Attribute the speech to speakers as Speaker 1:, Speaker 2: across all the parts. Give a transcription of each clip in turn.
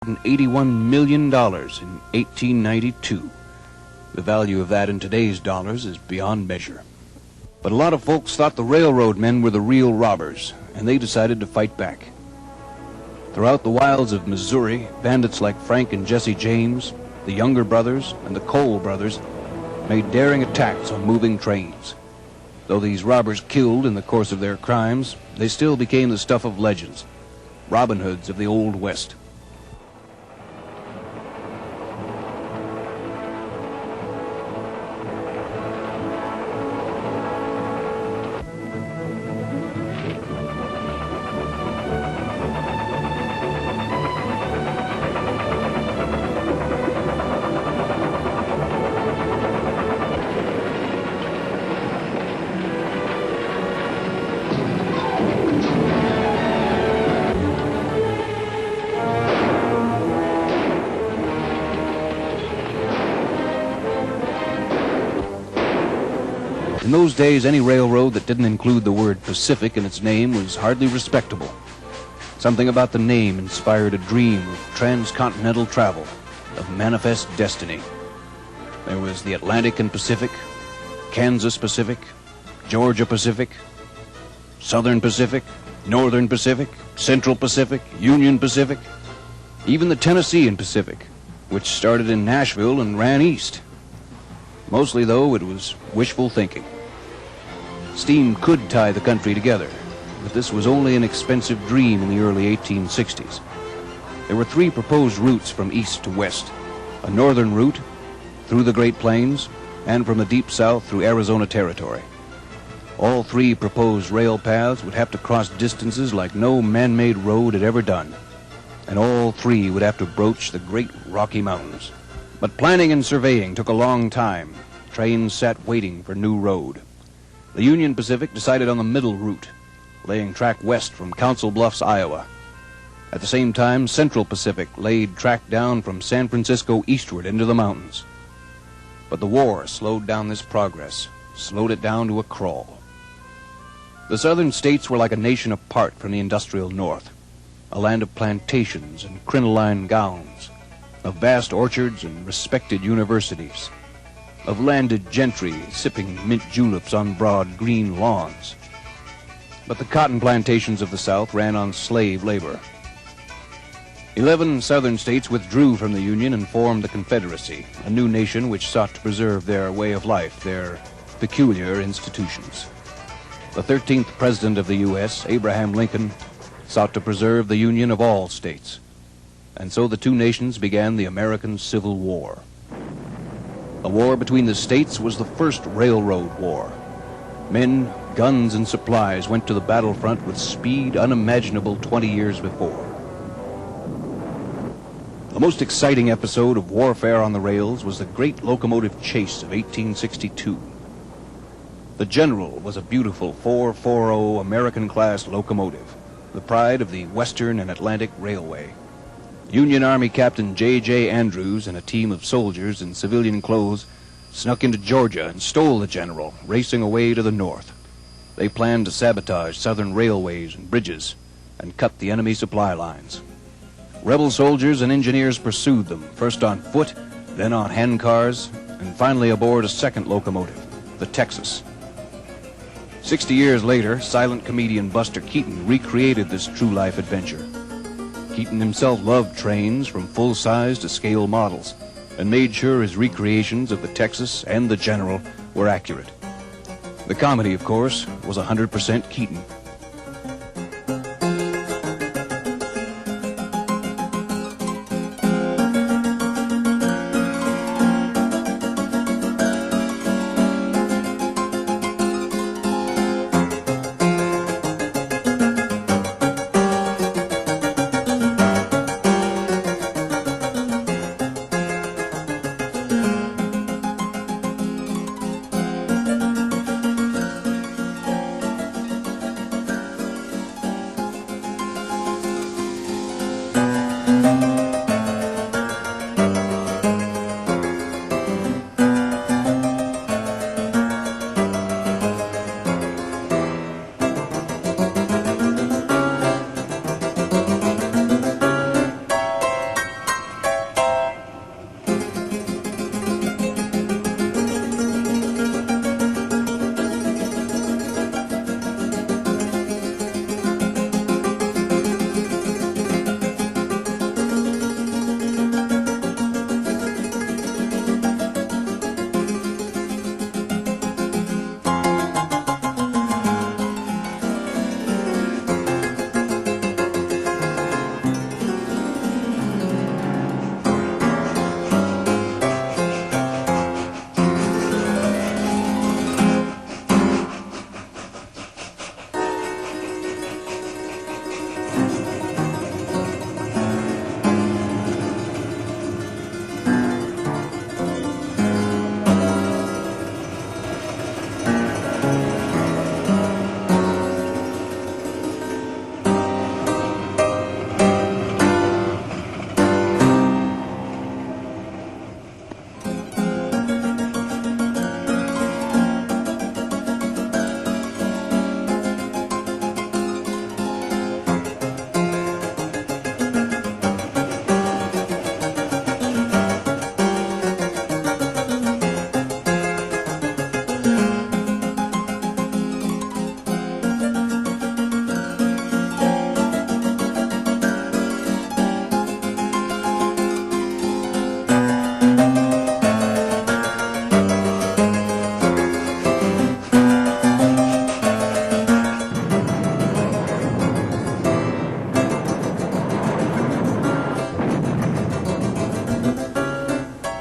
Speaker 1: $81 million in 1892. The value of that in today's dollars is beyond measure. But a lot of folks thought the railroad men were the real robbers, and they decided to fight back. Throughout the wilds of Missouri, bandits like Frank and Jesse James, the Younger brothers, and the Cole brothers made daring attacks on moving trains. Though these robbers killed in the course of their crimes, they still became the stuff of legends, Robin Hoods of the Old West. In those days, any railroad that didn't include the word Pacific in its name was hardly respectable. Something about the name inspired a dream of transcontinental travel, of manifest destiny. There was the Atlantic and Pacific, Kansas Pacific, Georgia Pacific, Southern Pacific, Northern Pacific, Central Pacific, Union Pacific, even the Tennessean Pacific, which started in Nashville and ran east. Mostly, though, it was wishful thinking. Steam could tie the country together, but this was only an expensive dream in the early 1860s. There were three proposed routes from east to west: a northern route through the Great Plains, and from the deep south through Arizona Territory. All three proposed rail paths would have to cross distances like no man-made road had ever done, and all three would have to broach the great Rocky Mountains. But planning and surveying took a long time. Trains sat waiting for new road. The Union Pacific decided on the middle route, laying track west from Council Bluffs, Iowa. At the same time, Central Pacific laid track down from San Francisco eastward into the mountains. But the war slowed down this progress, slowed it down to a crawl. The southern states were like a nation apart from the industrial north, a land of plantations and crinoline gowns, of vast orchards and respected universities, of landed gentry sipping mint juleps on broad green lawns. But the cotton plantations of the South ran on slave labor. 11 southern states withdrew from the Union and formed the Confederacy, a new nation which sought to preserve their way of life, their peculiar institutions. The 13th President of the U.S., Abraham Lincoln, sought to preserve the union of all states. And so the two nations began the American Civil War. The war between the states was the first railroad war. Men, guns, and supplies went to the battlefront with speed unimaginable 20 years before. The most exciting episode of warfare on the rails was the great locomotive chase of 1862. The General was a beautiful 440 American-class locomotive, the pride of the Western and Atlantic Railway. Union Army Captain J.J. Andrews and a team of soldiers in civilian clothes snuck into Georgia and stole the General, racing away to the north. They planned to sabotage southern railways and bridges and cut the enemy supply lines. Rebel soldiers and engineers pursued them, first on foot, then on handcars, and finally aboard a second locomotive, the Texas. 60 years later, silent comedian Buster Keaton recreated this true-life adventure. Keaton himself loved trains from full-size to scale models and made sure his recreations of the Texas and the General were accurate. The comedy, of course, was 100% Keaton.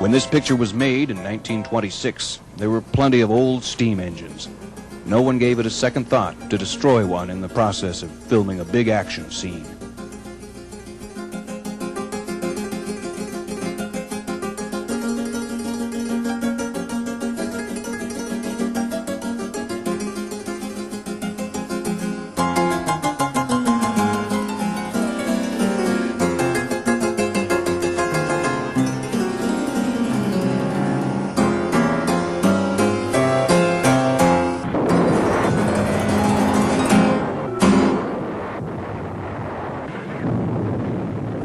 Speaker 1: When this picture was made in 1926, there were plenty of old steam engines. No one gave it a second thought to destroy one in the process of filming a big action scene.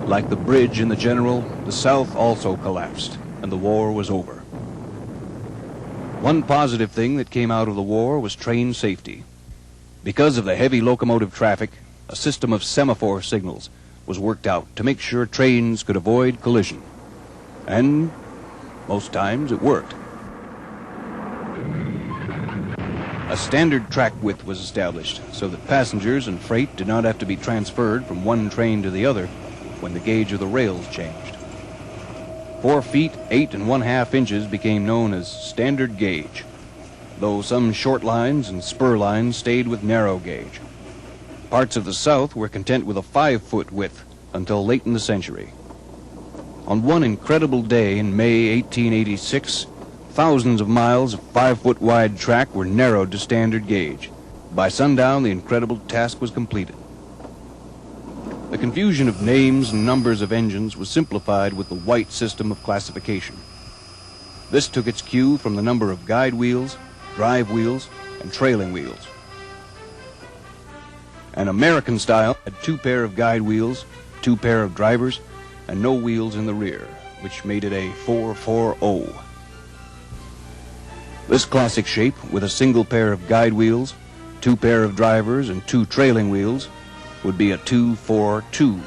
Speaker 1: Like the bridge in the General, the South also collapsed, and the war was over. One positive thing that came out of the war was train safety. Because of the heavy locomotive traffic, a system of semaphore signals was worked out to make sure trains could avoid collision. And most times it worked. A standard track width was established so that passengers and freight did not have to be transferred from one train to the other when the gauge of the rails changed. 4 feet, 8 1/2 inches became known as standard gauge, though some short lines and spur lines stayed with narrow gauge. Parts of the South were content with a 5-foot width until late in the century. On one incredible day in May 1886, thousands of miles of 5-foot wide track were narrowed to standard gauge. By sundown, the incredible task was completed. The confusion of names and numbers of engines was simplified with the white system of classification. This took its cue from the number of guide wheels, drive wheels, and trailing wheels. An American style had 2 pair of guide wheels, 2 pair of drivers, and no wheels in the rear, which made it a 440. This classic shape, with a single pair of guide wheels, 2 pair of drivers, and 2 trailing wheels, would be a 242.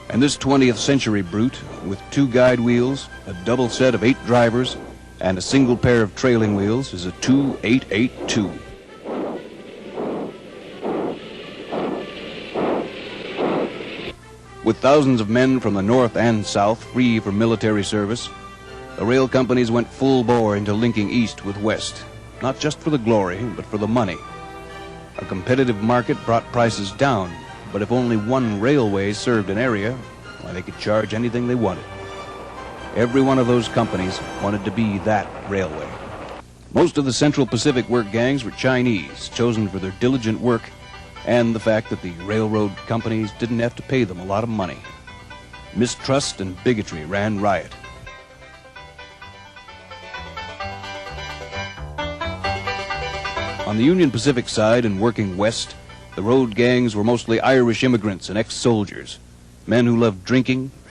Speaker 1: And this 20th century brute, with 2 guide wheels, a double set of 8 drivers, and a single pair of trailing wheels, is a 2882. With thousands of men from the North and South free for military service, the rail companies went full bore into linking East with West, not just for the glory, but for the money. A competitive market brought prices down, but if only one railway served an area, why, they could charge anything they wanted. Every one of those companies wanted to be that railway. Most of the Central Pacific work gangs were Chinese, chosen for their diligent work and the fact that the railroad companies didn't have to pay them a lot of money. Mistrust and bigotry ran riot. On the Union Pacific side and working west, the road gangs were mostly Irish immigrants and ex-soldiers, men who loved drinking,